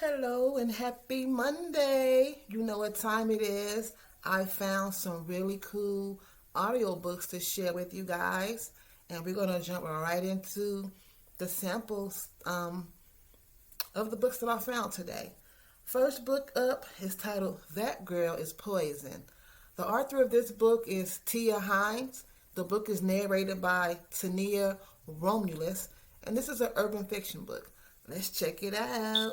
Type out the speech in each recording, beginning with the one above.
Hello and happy Monday. You know what time it is. I found some really cool audiobooks to share with you guys. And we're going to jump right into the samples of the books that I found today. First book up is titled That Girl is Poison. The author of this book is Tia Hines. The book is narrated by Tania Romulus. And this is an urban fiction book. Let's check it out.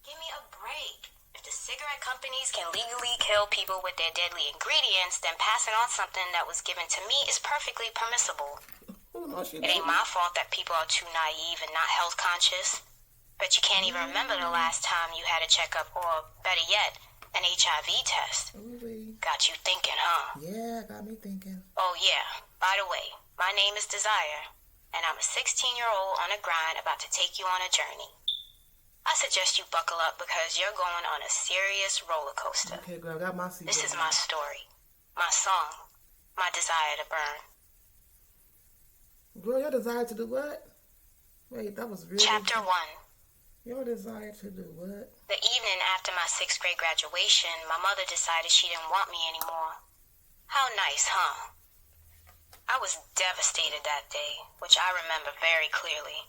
Give me a break. If the cigarette companies can legally kill people with their deadly ingredients, then passing on something that was given to me is perfectly permissible. Oh, no, It ain't my fault that people are too naive and not health conscious. But you can't even remember the last time you had a checkup or, better yet, an HIV test. Ooh-wee. Got you thinking, huh? Yeah, got me thinking. Oh yeah, by the way, my name is Desire, and I'm a 16-year-old on a grind about to take you on a journey. I suggest you buckle up because you're going on a serious roller coaster. Okay, girl, got my seat. This is my story, my song, my desire to burn. Girl, your desire to do what? Wait, that was really... Chapter 1. Your desire to do what? The evening after my 6th grade graduation, my mother decided she didn't want me anymore. How nice, huh? I was devastated that day, which I remember very clearly.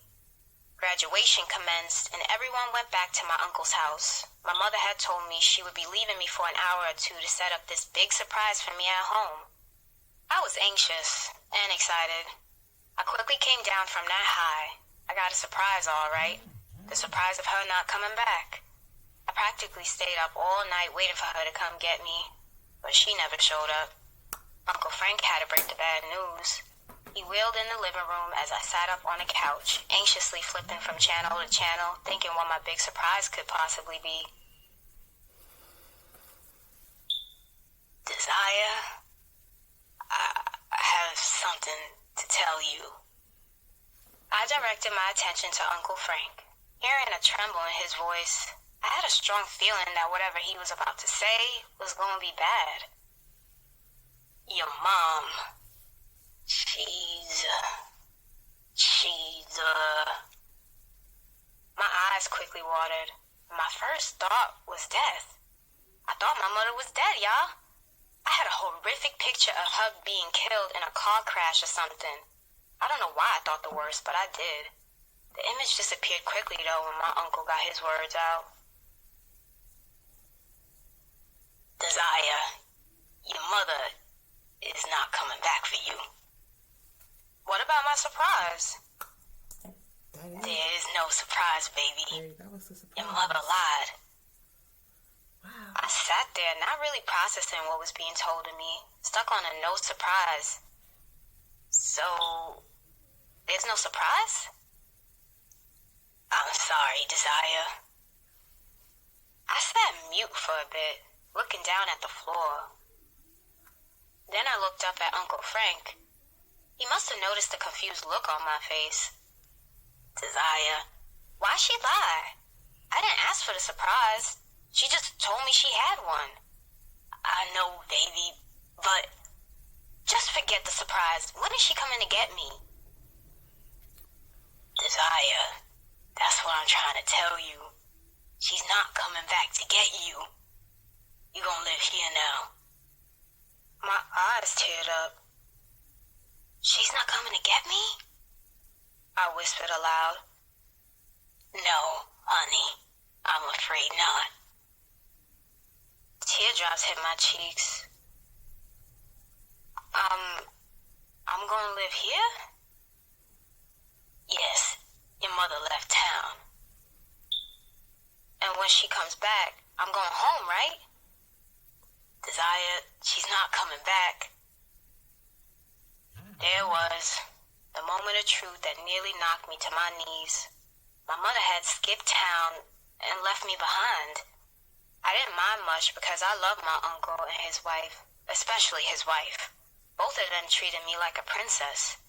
Graduation commenced, and everyone went back to my uncle's house. My mother had told me she would be leaving me for an hour or two to set up this big surprise for me at home. I was anxious and excited. I quickly came down from that high. I got a surprise, all right. The surprise of her not coming back. I practically stayed up all night waiting for her to come get me, but she never showed up. Uncle Frank had to break the bad news. He wheeled in the living room as I sat up on a couch, anxiously flipping from channel to channel, thinking what my big surprise could possibly be. Desire, I have something to tell you. I directed my attention to Uncle Frank. Hearing a tremble in his voice, I had a strong feeling that whatever he was about to say was going to be bad. Your mom... My eyes quickly watered. My first thought was death. I thought my mother was dead, y'all. I had a horrific picture of her being killed in a car crash or something. I don't know why I thought the worst, but I did. The image disappeared quickly, though, when my uncle got his words out. Desire, your mother is not coming back for you. What about my surprise? There is no surprise, baby. Hey, that was a surprise. Your mother lied. Wow. I sat there, not really processing what was being told to me, stuck on a no surprise. So, there's no surprise? I'm sorry, Desire. I sat mute for a bit, looking down at the floor. Then I looked up at Uncle Frank. He must have noticed the confused look on my face. Desire, why'd she lie? I didn't ask for the surprise. She just told me she had one. I know, baby, but just forget the surprise. When is she coming to get me? Desire, that's what I'm trying to tell you. She's not coming back to get you. You gonna live here now. My eyes teared up. She's not coming to get me? I whispered aloud. No, honey, I'm afraid not. Teardrops hit my cheeks. I'm gonna live here? Yes, your mother left town. And when she comes back, I'm going home, right? Desire, she's not coming back. There was the moment of truth that nearly knocked me to my knees. My mother had skipped town and left me behind. I didn't mind much because I loved my uncle and his wife, especially his wife. Both of them treated me like a princess.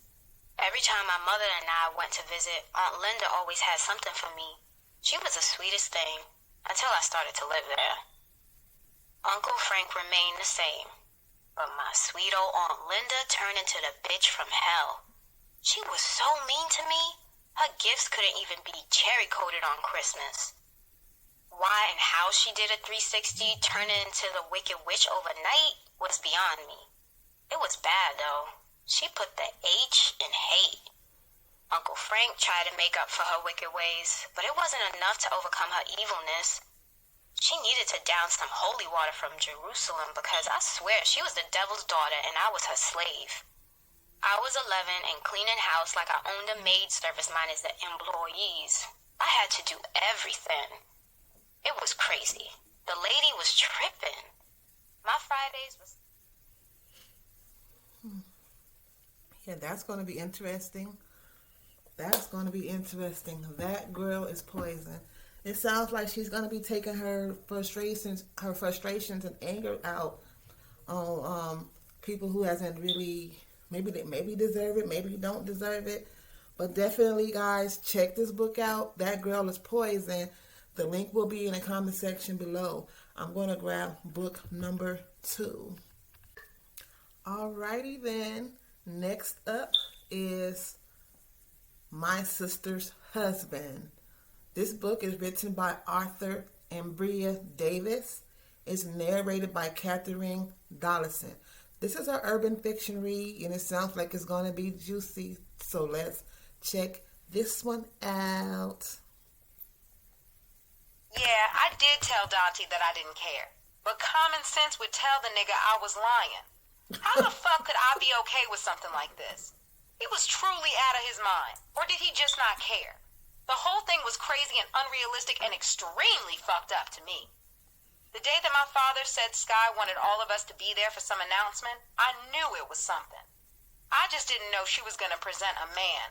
Every time my mother and I went to visit, Aunt Linda always had something for me. She was the sweetest thing, until I started to live there. Uncle Frank remained the same. But my sweet old Aunt Linda turned into the bitch from hell. She was so mean to me. Her gifts couldn't even be cherry-coated on Christmas. Why and how she did a 360 turning into the Wicked Witch overnight was beyond me. It was bad, though. She put the H in hate. Uncle Frank tried to make up for her wicked ways, but it wasn't enough to overcome her evilness. She needed to down some holy water from Jerusalem because I swear she was the devil's daughter and I was her slave. I was 11 and cleaning house like I owned a maid service minus the employees. I had to do everything. It was crazy. The lady was tripping. My Fridays was... Yeah, that's going to be interesting. That's going to be interesting. That girl is poison. It sounds like she's going to be taking her frustrations and anger out on people who hasn't really, maybe deserve it, maybe don't deserve it. But definitely, guys, check this book out. That Girl is Poison. The link will be in the comment section below. I'm going to grab book number 2. Alrighty then. Next up is My Sister's Husband. This book is written by Arthur and Bria Davis. It's narrated by Catherine Dollison. This is our urban fiction read, and it sounds like it's going to be juicy. So let's check this one out. Yeah, I did tell Dante that I didn't care. But common sense would tell the nigga I was lying. How the fuck could I be okay with something like this? He was truly out of his mind. Or did he just not care? The whole thing was crazy and unrealistic and extremely fucked up to me. The day that my father said Sky wanted all of us to be there for some announcement, I knew it was something. I just didn't know she was going to present a man,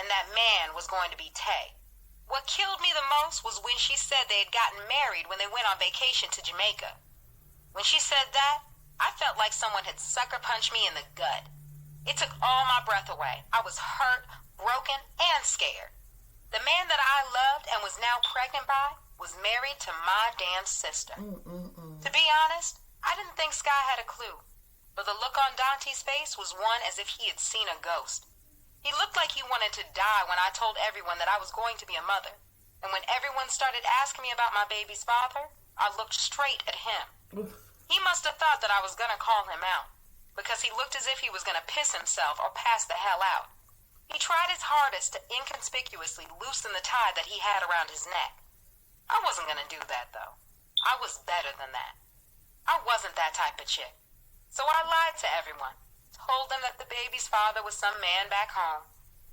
and that man was going to be Tay. What killed me the most was when she said they had gotten married when they went on vacation to Jamaica. When she said that, I felt like someone had sucker punched me in the gut. It took all my breath away. I was hurt, broken, and scared. The man that I loved and was now pregnant by was married to my damn sister. To be honest, I didn't think Sky had a clue, but the look on Dante's face was one as if he had seen a ghost. He looked like he wanted to die when I told everyone that I was going to be a mother. And when everyone started asking me about my baby's father, I looked straight at him. He must have thought that I was going to call him out, because he looked as if he was going to piss himself or pass the hell out. He tried his hardest to inconspicuously loosen the tie that he had around his neck. I wasn't going to do that, though. I was better than that. I wasn't that type of chick. So I lied to everyone, told them that the baby's father was some man back home,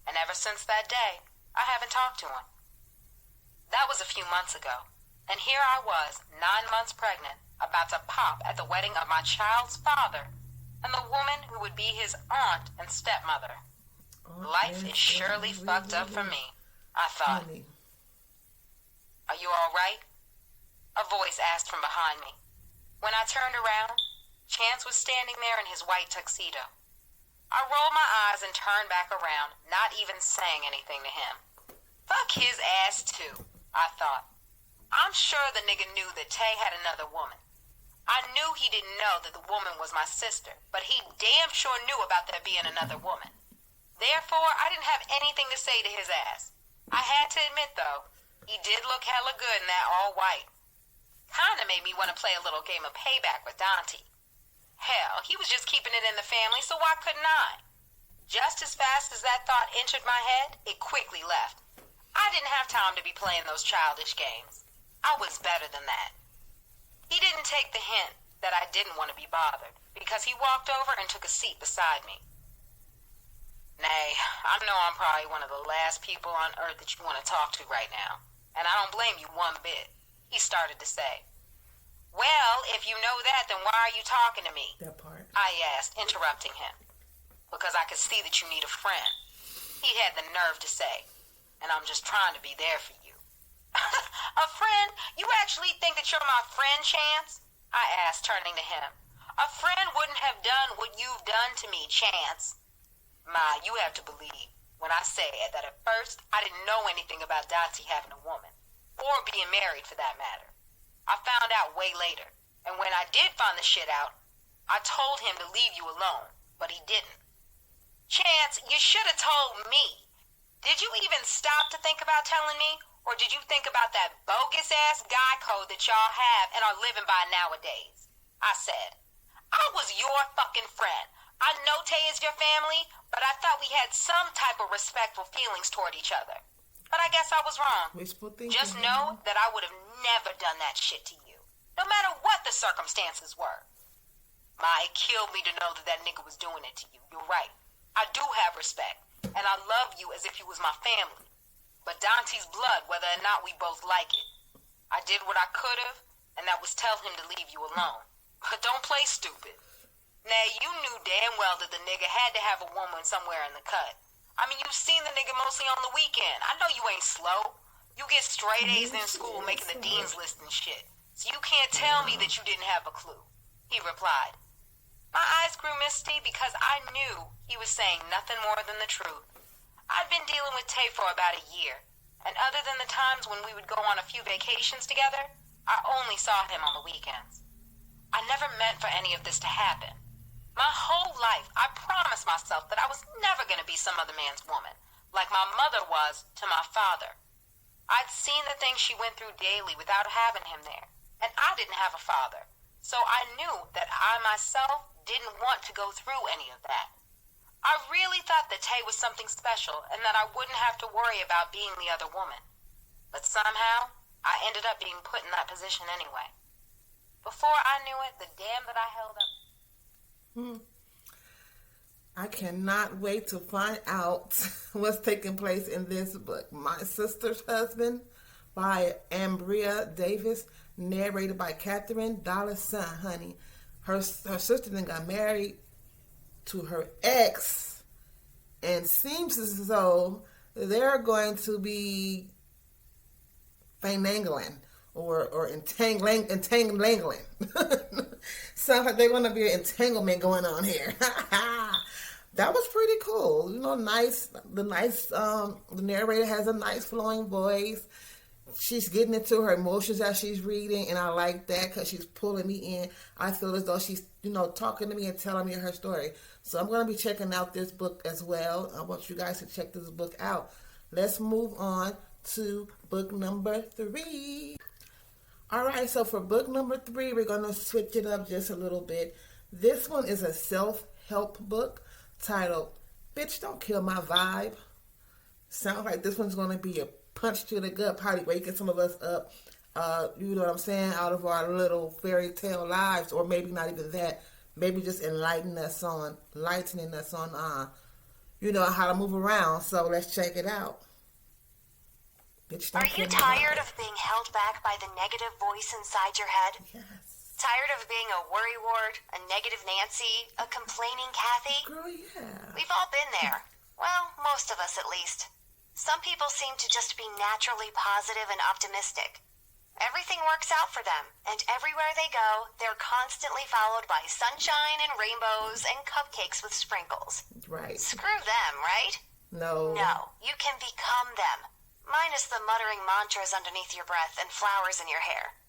and ever since that day, I haven't talked to him. That was a few months ago, and here I was, 9 months pregnant, about to pop at the wedding of my child's father and the woman who would be his aunt and stepmother. Life is surely fucked up for me, I thought. Are you all right? A voice asked from behind me. When I turned around, Chance was standing there in his white tuxedo. I rolled my eyes and turned back around, not even saying anything to him. Fuck his ass too, I thought. I'm sure the nigga knew that Tay had another woman. I knew he didn't know that the woman was my sister, but he damn sure knew about there being another woman. Therefore, I didn't have anything to say to his ass. I had to admit, though, he did look hella good in that all white. Kinda made me want to play a little game of payback with Dante. Hell, he was just keeping it in the family, so why couldn't I? Just as fast as that thought entered my head, it quickly left. I didn't have time to be playing those childish games. I was better than that. He didn't take the hint that I didn't want to be bothered, because he walked over and took a seat beside me. Nay, I know I'm probably one of the last people on earth that you want to talk to right now, and I don't blame you one bit, he started to say. Well, if you know that, then why are you talking to me? That part. I asked, interrupting him. Because I could see that you need a friend. He had the nerve to say, and I'm just trying to be there for you. A friend? You actually think that you're my friend, Chance? I asked, turning to him. A friend wouldn't have done what you've done to me, Chance. Ma, you have to believe when I say that at first I didn't know anything about Dante having a woman, or being married for that matter. I found out way later, and when I did find the shit out, I told him to leave you alone, but he didn't. Chance, you should have told me. Did you even stop to think about telling me? Or did you think about that bogus-ass guy code that y'all have and are living by nowadays? I said, I was your fucking friend. I know Tay is your family, but I thought we had some type of respectful feelings toward each other. But I guess I was wrong. Wishful thinking. Just know that I would have never done that shit to you, no matter what the circumstances were. Ma, it killed me to know that that nigga was doing it to you. You're right. I do have respect, and I love you as if you was my family. But Dante's blood, whether or not we both like it. I did what I could have, and that was tell him to leave you alone. But don't play stupid. Now, you knew damn well that the nigga had to have a woman somewhere in the cut. I mean, you've seen the nigga mostly on the weekend. I know you ain't slow. You get straight A's in school making the dean's list and shit. So you can't tell me that you didn't have a clue. He replied. My eyes grew misty because I knew he was saying nothing more than the truth. I'd been dealing with Tay for about a year, and other than the times when we would go on a few vacations together, I only saw him on the weekends. I never meant for any of this to happen. My whole life, I promised myself that I was never going to be some other man's woman, like my mother was to my father. I'd seen the things she went through daily without having him there, and I didn't have a father, so I knew that I myself didn't want to go through any of that. I really thought that Tay was something special and that I wouldn't have to worry about being the other woman. But somehow, I ended up being put in that position anyway. Before I knew it, the dam that I held up... I cannot wait to find out what's taking place in this book. My Sister's Husband by Ambria Davis, narrated by Catherine Dallas Son, honey. Her sister then got married to her ex, and seems as though they're going to be finagling or entangling. Sounds like they're going to be an entanglement going on here. That was pretty cool. You know, the narrator has a nice flowing voice. She's getting into her emotions as she's reading, and I like that because she's pulling me in. I feel as though she's, talking to me and telling me her story. So I'm going to be checking out this book as well. I want you guys to check this book out. Let's move on to book number 3. All right, so for book number 3, we're going to switch it up just a little bit. This one is a self-help book titled, Bitch, Don't Kill My Vibe. Sounds like this one's going to be a punch to the gut, probably waking some of us up, you know what I'm saying, out of our little fairy tale lives, or maybe not even that, maybe just lightening us on, how to move around. So let's check it out. Bitch, are you tired of being held back by the negative voice inside your head? Yes. Tired of being a worrywart, a negative Nancy, a complaining Kathy? Girl, yeah. We've all been there. Well, most of us at least. Some people seem to just be naturally positive and optimistic. Everything works out for them, and everywhere they go, they're constantly followed by sunshine and rainbows and cupcakes with sprinkles. Right. Screw them, right? No. No, you can become them. Minus the muttering mantras underneath your breath and flowers in your hair.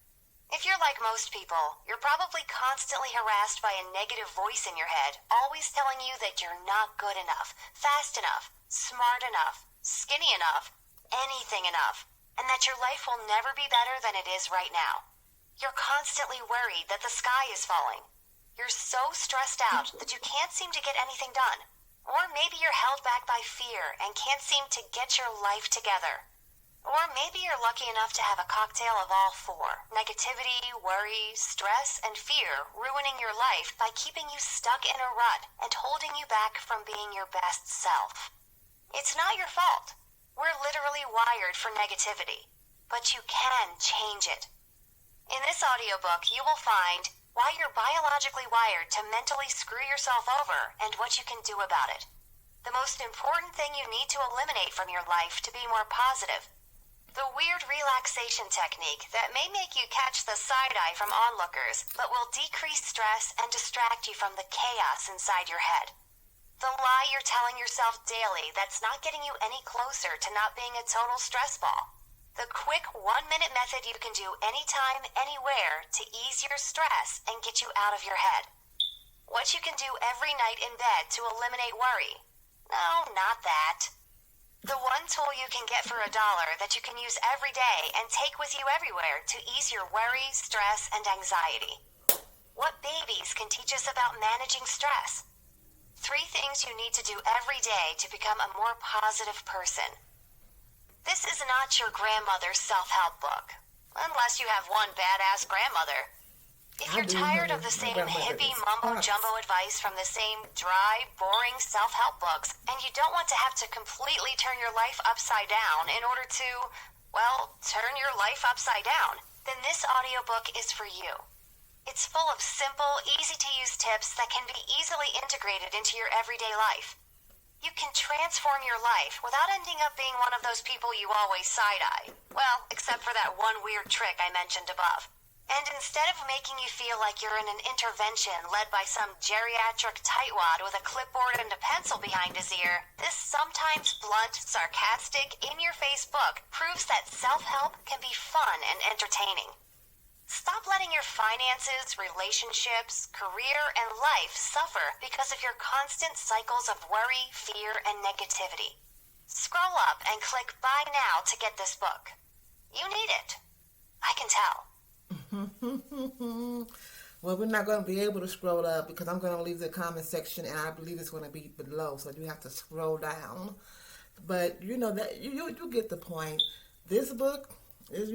If you're like most people, you're probably constantly harassed by a negative voice in your head, always telling you that you're not good enough, fast enough, smart enough, skinny enough, anything enough, and that your life will never be better than it is right now. You're constantly worried that the sky is falling. You're so stressed out that you can't seem to get anything done. Or maybe you're held back by fear and can't seem to get your life together. Or maybe you're lucky enough to have a cocktail of all 4. Negativity, worry, stress, and fear ruining your life by keeping you stuck in a rut and holding you back from being your best self. It's not your fault. We're literally wired for negativity, but you can change it. In this audiobook, you will find why you're biologically wired to mentally screw yourself over and what you can do about it. The most important thing you need to eliminate from your life to be more positive. The weird relaxation technique that may make you catch the side-eye from onlookers, but will decrease stress and distract you from the chaos inside your head. The lie you're telling yourself daily that's not getting you any closer to not being a total stress ball. The quick 1-minute method you can do anytime, anywhere to ease your stress and get you out of your head. What you can do every night in bed to eliminate worry. No, not that. The 120 tool you can get for $1 that you can use every day and take with you everywhere to ease your worry, stress, and anxiety. What babies can teach us about managing stress? 3 things you need to do every day to become a more positive person. This is not your grandmother's self-help book, unless you have one badass grandmother. If you're tired of the same hippie mumbo-jumbo advice from the same dry, boring self-help books, and you don't want to have to completely turn your life upside down in order to, well, turn your life upside down, then this audiobook is for you. It's full of simple, easy-to-use tips that can be easily integrated into your everyday life. You can transform your life without ending up being one of those people you always side-eye. Well, except for that one weird trick I mentioned above. And instead of making you feel like you're in an intervention led by some geriatric tightwad with a clipboard and a pencil behind his ear, this sometimes blunt, sarcastic, in-your-face book proves that self-help can be fun and entertaining. Stop letting your finances, relationships, career, and life suffer because of your constant cycles of worry, fear, and negativity. Scroll up and click Buy Now to get this book. You need it. I can tell. Well, we're not going to be able to scroll up because I'm going to leave the comment section, and I believe it's going to be below, so you have to scroll down. But you know that you get the point. This book is,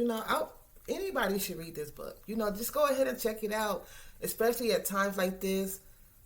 anybody should read this book. Just go ahead and check it out, especially at times like this.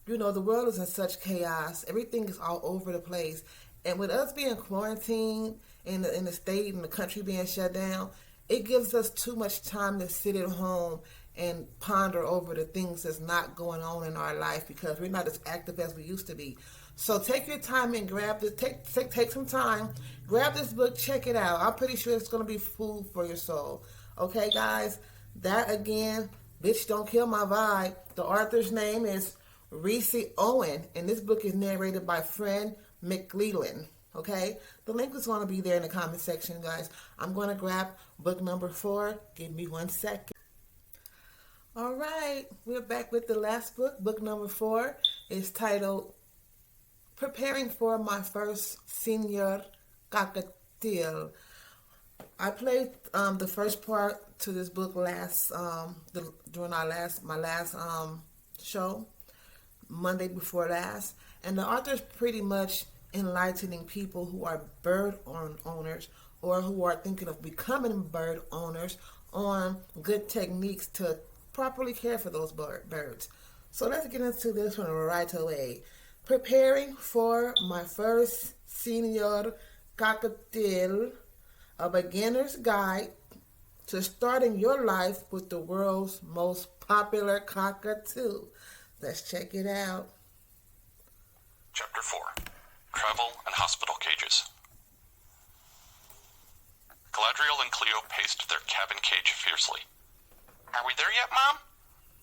The world is in such chaos. Everything is all over the place. And with us being quarantined in the state and the country being shut down, it gives us too much time to sit at home and ponder over the things that's not going on in our life because we're not as active as we used to be. So take your time and grab this. Take some time. Grab this book. Check it out. I'm pretty sure it's going to be food for your soul. Okay, guys? That, again, Bitch Don't Kill My Vibe. The author's name is Reese Owen, and this book is narrated by Fred McLeland. Okay? The link is going to be there in the comment section, guys. I'm going to grab book number 4. Give me 1 second. All right. We're back with the last book. Book number 4 is titled Preparing for My First Senior Cockatiel. I played the first part to this book during my last show, Monday before last, and the author's pretty much enlightening people who are bird owners or who are thinking of becoming bird owners on good techniques to properly care for those birds. So let's get into this one right away. Preparing for My First Senior Cockatiel, a beginner's guide to starting your life with the world's most popular cockatoo. Let's check it out. Chapter 4. Travel and Hospital Cages. Galadriel and Cleo paced their cabin cage fiercely. "Are we there yet, Mom?"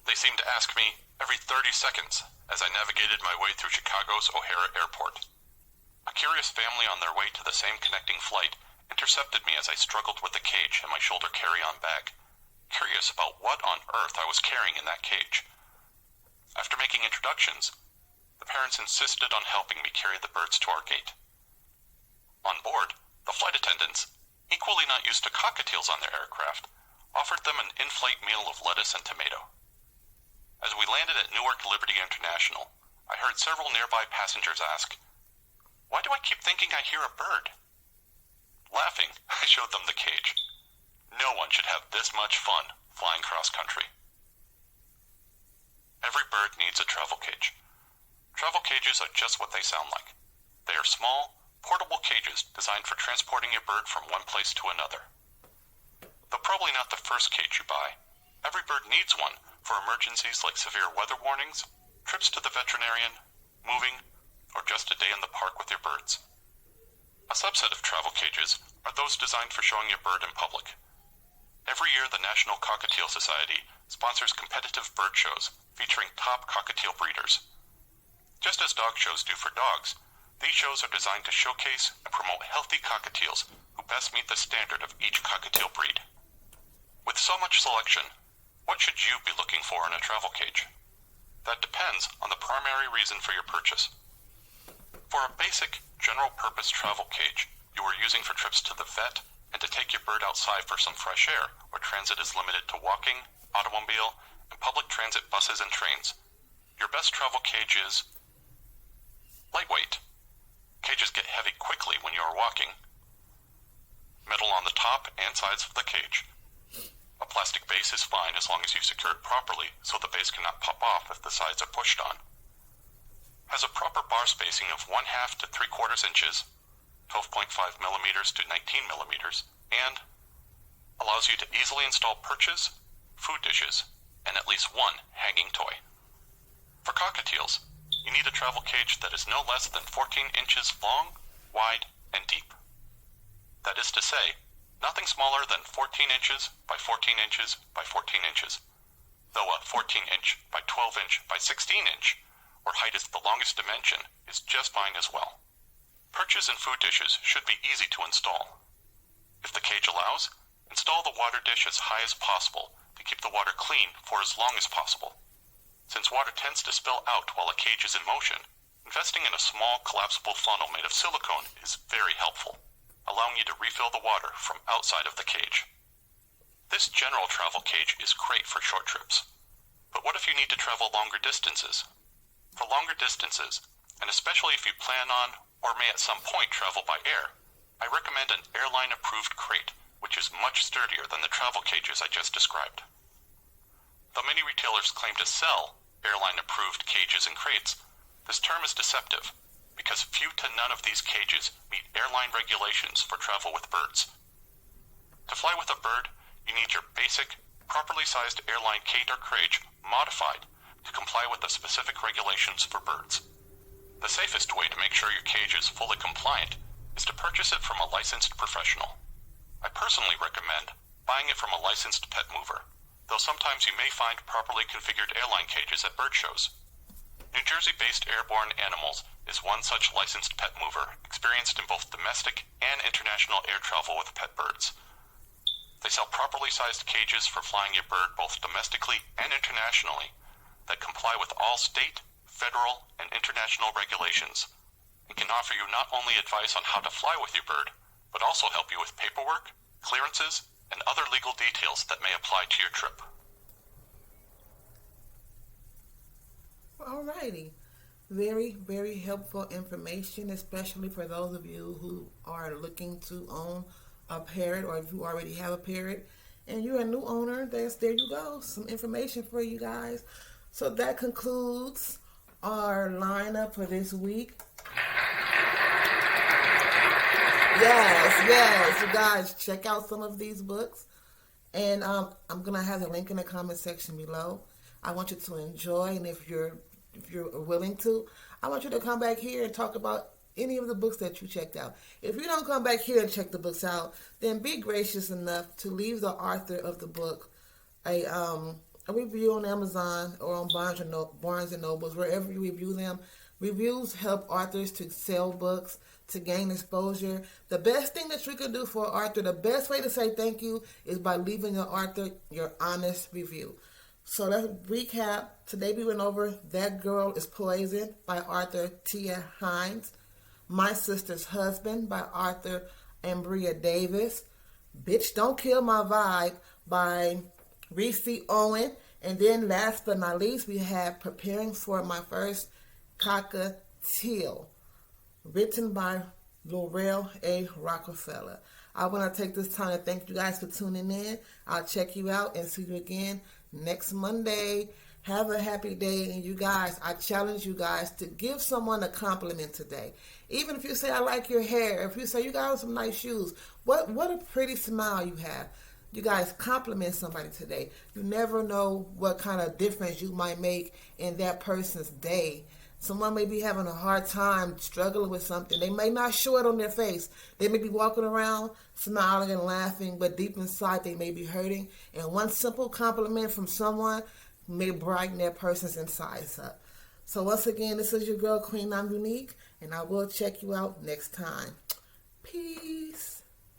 They seemed to ask me every 30 seconds as I navigated my way through Chicago's O'Hare Airport. A curious family on their way to the same connecting flight intercepted me as I struggled with the cage and my shoulder carry-on bag, curious about what on earth I was carrying in that cage. After making introductions, the parents insisted on helping me carry the birds to our gate. On board, the flight attendants, equally not used to cockatiels on their aircraft, offered them an in-flight meal of lettuce and tomato. As we landed at Newark Liberty International, I heard several nearby passengers ask, "Why do I keep thinking I hear a bird?" Laughing, I showed them the cage. No one should have this much fun flying cross-country. Every bird needs a travel cage. Travel cages are just what they sound like. They are small, portable cages designed for transporting your bird from one place to another. Though probably not the first cage you buy, every bird needs one for emergencies like severe weather warnings, trips to the veterinarian, moving, or just a day in the park with your birds. A subset of travel cages are those designed for showing your bird in public. Every year, the National Cockatiel Society sponsors competitive bird shows featuring top cockatiel breeders. Just as dog shows do for dogs, these shows are designed to showcase and promote healthy cockatiels who best meet the standard of each cockatiel breed. With so much selection, what should you be looking for in a travel cage? That depends on the primary reason for your purchase. For a basic, general-purpose travel cage, you are using for trips to the vet and to take your bird outside for some fresh air, where transit is limited to walking, automobile, and public transit buses and trains. Your best travel cage is lightweight. Cages get heavy quickly when you are walking. Metal on the top and sides of the cage. A plastic base is fine as long as you secure it properly so the base cannot pop off if the sides are pushed on. Has a proper bar spacing of 1/2 to 3/4 inches, 12.5 millimeters to 19 millimeters, and allows you to easily install perches, food dishes, and at least one hanging toy. For cockatiels, you need a travel cage that is no less than 14 inches long, wide, and deep. That is to say, nothing smaller than 14 inches by 14 inches by 14 inches, though a 14-inch by 12-inch by 16-inch, where height is the longest dimension, is just fine as well. Perches and food dishes should be easy to install. If the cage allows, install the water dish as high as possible to keep the water clean for as long as possible. Since water tends to spill out while a cage is in motion, investing in a small collapsible funnel made of silicone is very helpful, allowing you to refill the water from outside of the cage. This general travel cage is great for short trips. But what if you need to travel longer distances? For longer distances, and especially if you plan on or may at some point travel by air, I recommend an airline-approved crate, which is much sturdier than the travel cages I just described. Though many retailers claim to sell airline-approved cages and crates, this term is deceptive, because few to none of these cages meet airline regulations for travel with birds. To fly with a bird, you need your basic, properly sized airline cage or crate modified to comply with the specific regulations for birds. The safest way to make sure your cage is fully compliant is to purchase it from a licensed professional. I personally recommend buying it from a licensed pet mover, though sometimes you may find properly configured airline cages at bird shows. New Jersey-based Airborne Animals is one such licensed pet mover experienced in both domestic and international air travel with pet birds. They sell properly sized cages for flying your bird both domestically and internationally that comply with all state, federal, and international regulations, and can offer you not only advice on how to fly with your bird, but also help you with paperwork, clearances, and other legal details that may apply to your trip. Alrighty. Very, very helpful information, especially for those of you who are looking to own a parrot, or if you already have a parrot and you're a new owner. There you go. Some information for you guys. So that concludes our lineup for this week. Yes, you guys, check out some of these books. And I'm going to have the link in the comment section below. I want you to enjoy, and if you're willing to, I want you to come back here and talk about any of the books that you checked out. If you don't come back here and check the books out, then be gracious enough to leave the author of the book a review on Amazon or on Barnes and Nobles, wherever you review them. Reviews help authors to sell books, to gain exposure. The best thing that you can do for an author, the best way to say thank you, is by leaving your author your honest review. So let's recap. Today we went over That Girl is Poison by Arthur Tia Hines, My Sister's Husband by Arthur Ambria Davis, Bitch Don't Kill My Vibe by Reese Owen, and then last but not least we have Preparing for My First Cockatiel, written by Laurel A. Rockefeller. I want to take this time to thank you guys for tuning in. I'll check you out and see you again next Monday. Have a happy day. And you guys, I challenge you guys to give someone a compliment today. Even if you say, I like your hair. If you say, you got some nice shoes. What a pretty smile you have. You guys, compliment somebody today. You never know what kind of difference you might make in that person's day. Someone may be having a hard time struggling with something. They may not show it on their face. They may be walking around smiling and laughing, but deep inside they may be hurting. And one simple compliment from someone may brighten that person's insides up. So once again, this is your girl, Queen I'm Unique, and I will check you out next time. Peace.